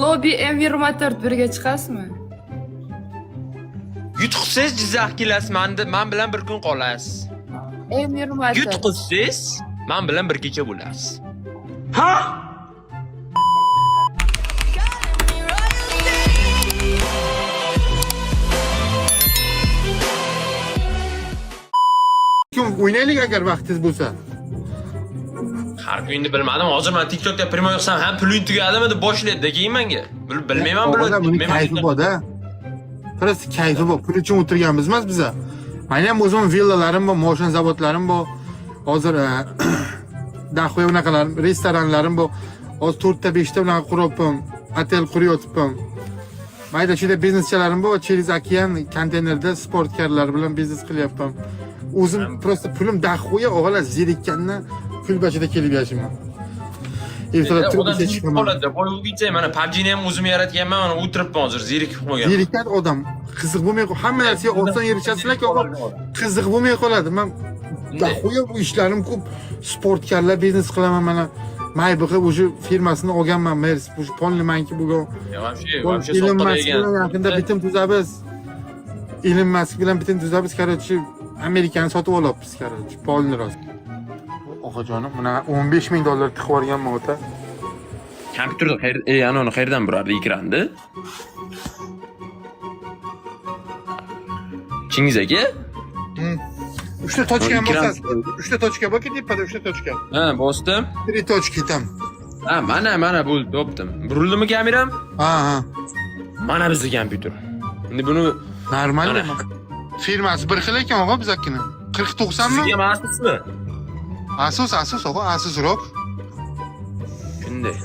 Lobby M24 birga chiqasizmi? Yutuqsiz Jizzax kelasiz, men bilan bir kun qolasiz. M24. Yutuqsiz men bilan bir kecha bo'lasiz. O'ynaylik agar vaqtingiz bo'lsa. Har kunni bilmadim. Hozir men TikTokda primo yoqsam ham puling tugadimi deb boshlaydi keyin menga. Bilmayman Buning kayfi bor-da. Prosta kayfi bor. Pul uchun o'tirganmiz emas biza. Meni ham o'zim villalarim bor, mashina zavodlarim bor. Hozir daxoy unaqalar, restoranlarim bor. Hozir 4 ta 5 ta unaqa quryapman. Otel quryapman. Mayda shunday bizneschilarim bor, через okean konteynerda sportkarlar bilan biznes qilyapman. O'zim prosta pulim daxoya o'g'lar zerikkandan kulbachida kelib yashayman. Ertalab turib chiqaman. Boy o'g'itsa mana PUBG'ni ham o'zim yaratganman, mana o'tiribman hozir zerikib qolgan. Zerikkan odam qiziq bo'lmay qoladi. Hamma narsaga oson erishasizlar-ku, qiziq bo'lmay qoladi. Men daxoya bu ishlarim ko'p. Sportkarlar biznes qilaman mana. Maybixi o'sha firmasini olganman, Mers, bu polnimanki bugun. Вообще soxta degan. Yaqinda bitim tuzamiz. Elon Musk bilan bitim tuzamiz, короче, Amerikani sotib olyapmiz, короче, polni rost. Oqajonim, mana $15,000 tiqib yuborganman ota. Kompyuterda anoni qayerdan burardi ekranda? Chingiz aka? 3 ta tochkam bosasiz. 3 ta tochka bor-ku, tepada 3 ta tochka. Ha, bosdim. 3 tochka tam. Ha, mana bo'ldi, topdim. Burildimi kameram? Ha. Mana bizning kompyuter. Endi buni Normal mi? Firmasi bir xil ekan o'g'il bizakkina. 4090 mi? sizga ma'qulmi? Asus o'g'il, Asus ROG. Shunday.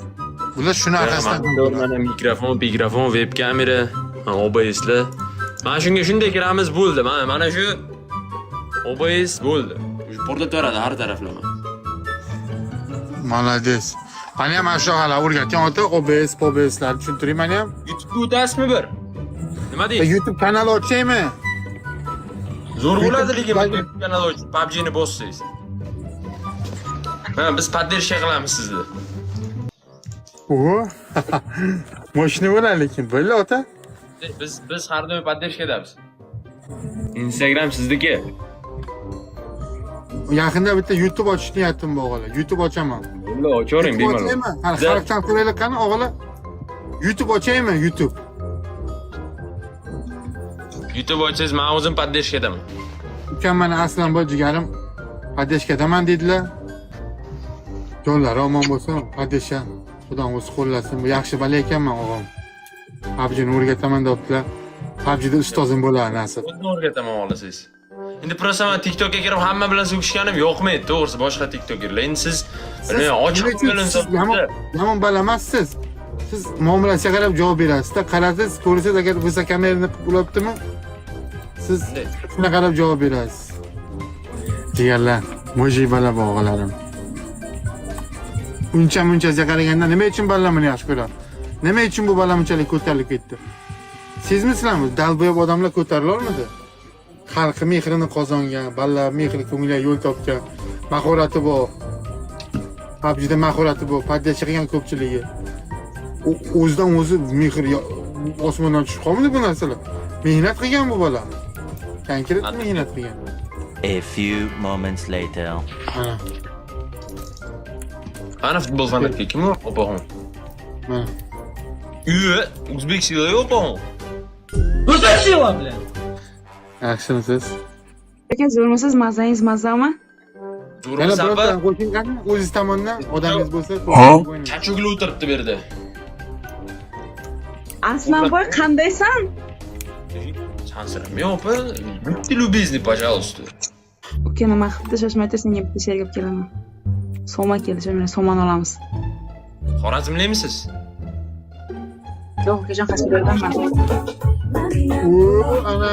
Bular shuni orqasidan. Mana mikrofon, web kamera, OBS'lar. Mana shunga shunday kiramiz bo'ldi. Mana shu OBS bo'ldi. Shu portlatib beradi har taraflama. Молодец. Mani ham mana shu g'ala o'rgatgan ota OBS'lar tushuntiring meni ham. YouTube'ga o'tasizmi bir? Nima deysiz? YouTube kanali ochaymi? Zo'r bo'ladi lekin YouTube kanal ochib PUBG'ni bossangiz. Ha, biz podдержка qilamiz sizni. Mashina bo'ladi lekin, bo'ldi ota. Biz har doim podдержка damiz. Instagram sizniki. Yaqinda bitta YouTube ochish niyatim bor o'g'il. YouTube ochaman. Bunda ochavering bemalol. Xalqdan so'raylik qani o'g'il? YouTube ochaymi? YouTube. YouTube ochsangiz men o'zim podдержка daman. Ukam meni aslan bor jigarim podдержка daman dedilar. Yo'llari omon bo'lsin, podдержка. Xudoning o'zi qo'llasin. Bu yaxshi bala ekanman o'g'lim. PUBG'ni o'rgataman debdilar. PUBG'da ustozim bo'ladi nasib. Xuddi o'rgataman olasangiz. Endi prosta men TikTokga kirib hamma bilan so'kishganim yo'qmaydi, to'g'risi boshqa TikTokerlar. Endi siz ochiq bilinsa, yomon bala emassiz. Siz muomalasiga qarab javob berasiz-da. Qarasiz, ko'rsangiz agar bo'lsa kamerani qilib bo'libdimi? Siz shuna qarab javob berasiz. Jigarlar, mo'ji bala o'g'illarim. Muncha qaraganda nima uchun balamni yaxshi ko'radi? Nima uchun bu bala bunchalik ko'tarilib ketdi? Sizmisizlarmi? Dalboyob odamlar ko'tarila olmadi? Xalq mehrini qozongan, balalar mehri ko'ngilga yo'l topgan, mahorati bor. PUBG'da mahorati bor, podдержка qilgan ko'pchiligi. O'zidan o'zi mehr osmondan tushib qolmadi bu narsalar. Mehnat qilgan bu bola. Konkret mehnat qilgan. A few moments later. Ana futbol fanatik kim o? Opog'on. Mana. O'zbek sila Opog'on. O'zbek sila bilan. Yaxshimisiz? Aka zo'rmisiz, mazangiz mazami? Yana birodan qo'shing qani? O'zingiz tomondan odamingiz bo'lsa, Chachugli o'tiribdi bu yerda. Aslanboy, qandaysan? Chansirami opa? Bitta любезный, пожалуйста. Uka nima qilibdi? Shoshmay senga bitta she'r olib kelaman. Soma keldi, shunday somon olamiz. Xorazmlimisiz? Yo'q, ukajon Qashqadaryodanman. Ana.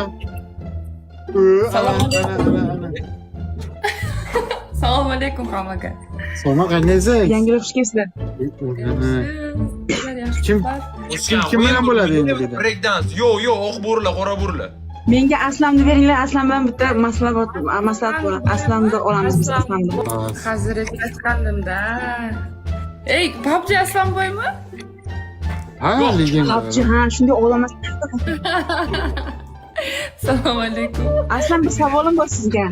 Assalomu alaykum Xamaga. Soma qandaysiz? Yangi xush kelibsizlar. Kim bilan bo'ladi endi dedi. Break dance. Yo'q, oq bo'rlar, qora bo'rlar. Menga Aslamni beringlar, Aslam bilan bitta maslahat bor. Aslamni olamiz biz Aslamni. Hozir eslatgandim-da. Ey, PUBG Aslanboymi? Ha, legenda. PUBG ha, shunday o'g'lamas. Assalomu alaykum. Aslan bir savolim bor sizga.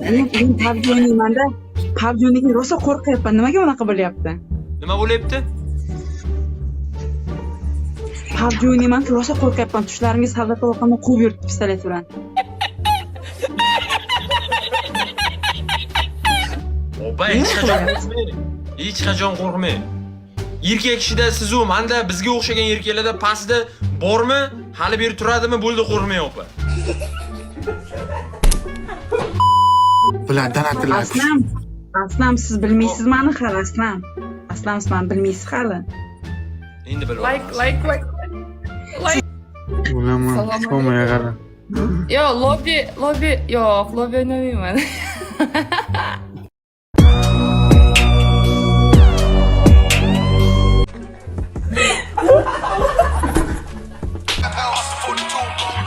Men PUBG o'ynayman-da. PUBG o'ynaygan rosa qo'rqyapman. Nimaga unaqa bo'lyapti? Nima bo'lyapti? PUBG o'ynayman, rosa qo'rqyapman. Tushlarimga savdo qilib quvib yuribdi pistolet bilan. Opa, hech qachon qo'rqmang. Hech qachon qo'rqmang. Erkak kishida sizu manda bizga o'xshagan erkaklarda pastda bormi? Hali beri turadimi? Bo'ldi, qo'rqmang opa. Bulardan atlar. Aslan siz bilmaysiz mani hali Aslan. Aslan siz mani bilmaysiz hali. Endi bilib. Like. Ulama, chiqmaya qara. Yo, lobby, yo'q, lobby o'ynamayman.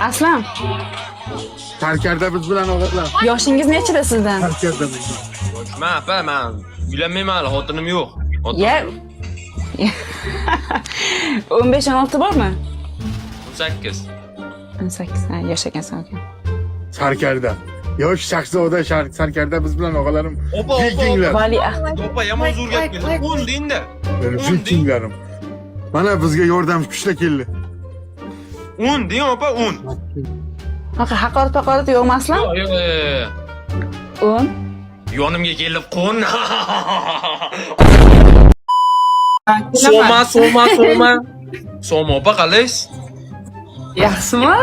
Aslan, Sarkarda biz bilan o'g'itlar. yoshingiz nechida sizdan? Sarkarda biz. Men apa, men uylanmayman hali, xotinim yo'q. Ya. 15-16 bormi? 18. 18. Ha, yosh ekansan aka. Sarkarda. Yosh shahzoda Sarkarda biz bilan o'g'larim. Opa. Vikinglar. Vali ahmad. Opa, yomon zo'r gap keldi. 10 deydi. Vikinglarim. Mana bizga yordam kuchla keldi. 10 deng opa, 10. Haqorat yo'qmi Aslan? Yo'q. 10. Yonimga kelib qo'n. Soma opa qalaysiz? Yaxshimi?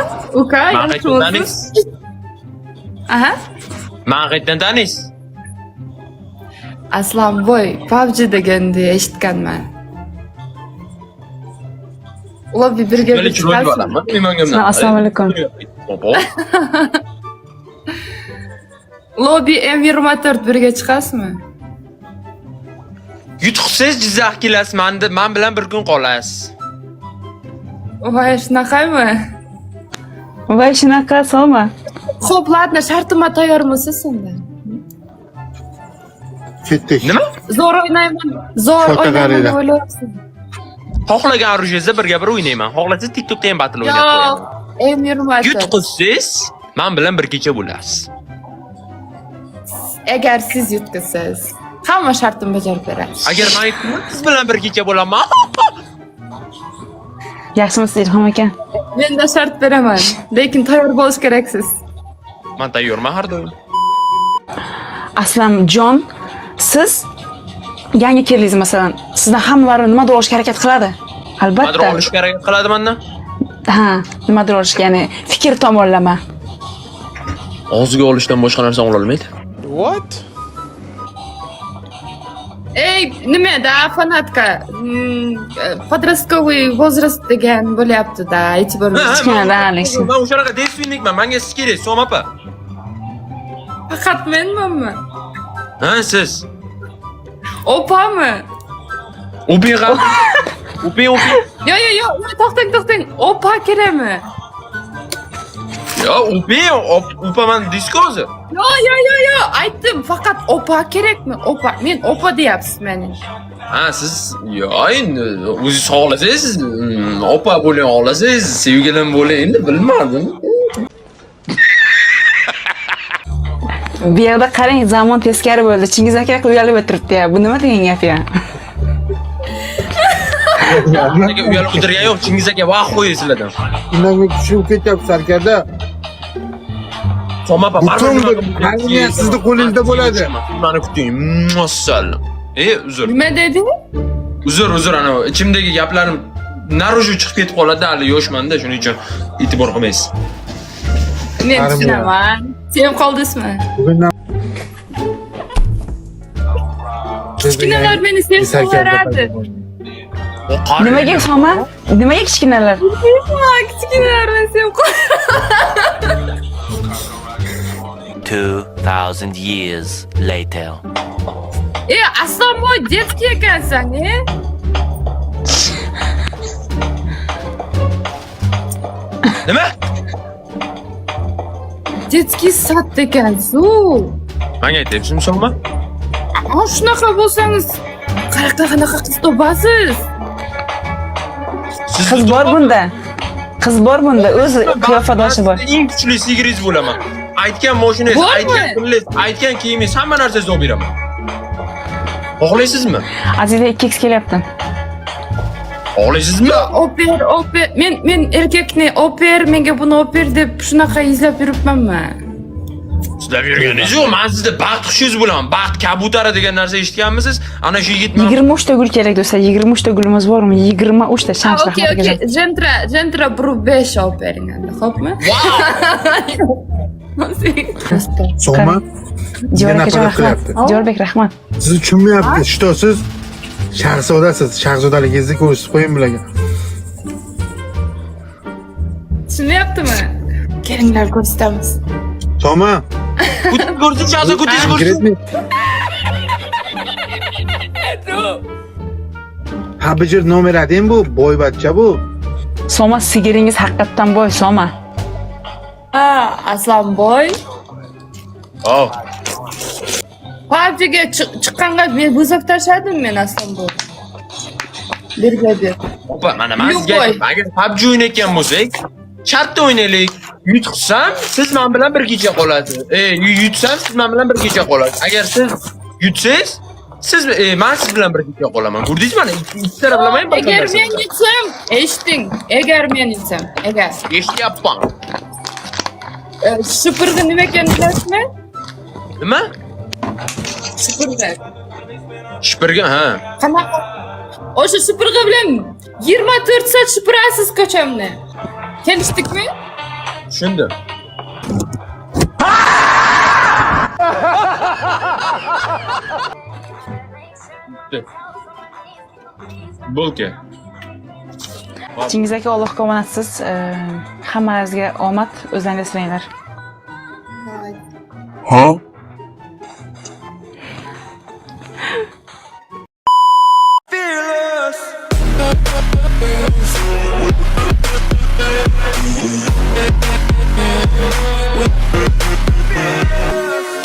Uka, Ma'qaytdan Aha. Ma'qaytdan taniysiz? Aslanboy, PUBG deganda eshitganman. Lobby birga Böyle chiroyli bolammi? Assalomu alaykum. Opa. Lobby M24 birga chiqasizmi? Yutuqsiz Jizzax kelasiz, men bilan bir kun qolasiz. Voy, shunaqami? Voy, shunaqa soma. Xo'p, ladna, shartima tayyormisiz unda? Ketdik. Nima? Zo'r o'ynayman. Zo'r Shota o'ynayman qaraydi. deb o'ylayapsiz. Xohlagan orujingizda birga-bir o'ynayman. Xohlasangiz TikTokda ham battle o'ynab qo'yaman. Yo'q, M24. Yutqizsiz, men bilan bir kecha bo'lasiz. Agar siz yutqizsiz, hamma shartimni bajarib berasiz. Agar men siz bilan bir kecha bo'laman. Yaxshimisiz Ilhom aka? Men de shart beraman, lekin tayyor bo'lish keraksiz. Men tayyorman har doim. Aslanjon, siz yangi keldingiz masalan. Sizdan hammalari nimadir olishga harakat qiladi. Albatta. Nimadir olishga harakat qiladi mendan. Ha, nimadir olishga, ya'ni fikr tomonlama. Og'ziga olishdan boshqa narsa ololmaydi. Ey, nimada fanatka? Подростковый возраст degan bo'lyapti-da, e'tibor bering. Men o'shanaqa devsvinnikman, menga siz kerak, Som opa. Faqat menmanmi? Ha, siz. Opami? O'ping'a. O'ping. Yo, to'xtang. Opa kerakmi? Yo, o'paman deysiz hozir. Yo, aytdim, faqat opa kerakmi? Opa, men opa deyapsiz meni. Ha, siz endi o'zingiz xohlasangiz, opa bo'ling, xohlasangiz, sevgilim bo'ling, endi bilmadim. Bu yerda qarang, zamon teskari bo'ldi. Chingiz aka uyalib o'tiribdi ya. Bu nima degan gap ya? Nega uyalib o'tirgan yo'q, Chingiz aka vaqt qo'ying sizlardan. Undan tushib ketyapti Sarkarda. Som opa, Butun bir sizni qo'lingizda bo'ladi. Meni kuting. Masallam. Uzr. Nima deding? Uzr, ana ichimdagi gaplarim narujу chiqib ketib qoladi, hali yoshmanda, shuning uchun e'tibor qilmaysiz. Men tushunaman. Sen qoldingizmi? Bugundan Kichkinalar meni sevsalaradi. Nimaga Soma? Nimaga kichkinalar? Kichkinalar meni sevib 2000 years later. Aslanboy, детский ekansan, Nima? Детский sat ekansiz. Menga aytyapsizmi, Soma? Shunaqa bo'lsangiz, qanaqa qiz topasiz? Siz Qiz bor bunda. Qiz bor bunda, o'zi qiyofadoshi bor. Eng kuchli sigiriz bo'laman. Aytgan mashinangiz, Bormi? aytgan pulingiz, aytgan kiyimingiz hamma narsangizni olib beraman. Xohlaysizmi? Aziza 2x kelyapti. Xohlaysizmi? Oper. Men erkakni oper, menga buni oper deb shunaqa izlab yuribmanmi? Sizlar yurganingiz yo'q, men sizda baxt qushingiz bo'laman. Baxt kabutari degan narsa eshitganmisiz? Ana shu yigit 23 ta gul kerak do'stlar. 23 ta gulimiz bormi? 23 ta shamsh Okey. Jentra buru 5 opering endi, xo'pmi? So'ma Jo'rabek Yana rahmat. qilyapti. Jo'rabek rahmat. siz tushunmayapti. Siz shahzodasiz. Shahzodaligingizni ko'rsatib qo'ying bularga. Tushunyaptimi? Kelinglar ko'rsatamiz. So'ma. ko'rsin, shahzo ko'tish ko'rsin. Habijir nomer adin bu, boyvachcha bu. Soma sigiringiz haqiqatdan boy, Soma. Aslanboy. Oh. PUBG'ga chiqqanga men bo'zak tashladim men Aslanboy. Birga. Opa, mana men Yo'q, sizga boy. agar PUBG o'ynayotgan bo'lsak, shartda o'ynaylik. Yutqizsam, siz men bilan bir kecha qolasiz. Yutsam, siz men bilan bir kecha qolasiz. Agar siz yutsangiz, men siz bilan bir kecha qolaman. Ko'rdingizmi? Mana ikki taraflamayam bir Eğer men yutsam, eshiting. Eğer men yutsam, eğer. eshityapman. Supurgi nima ekanini bilasizmi? Nima? Supurgi. Shipirga, ha. Qanaqa? O'sha supurgi bilan 24 soat supurasiz ko'chamni. Kelishdikmi? Tushundim. Bo'lka. Chingiz aka, Allohga omonatsiz. Hammangizga omad, o'zlaringiz silanglar. Voy.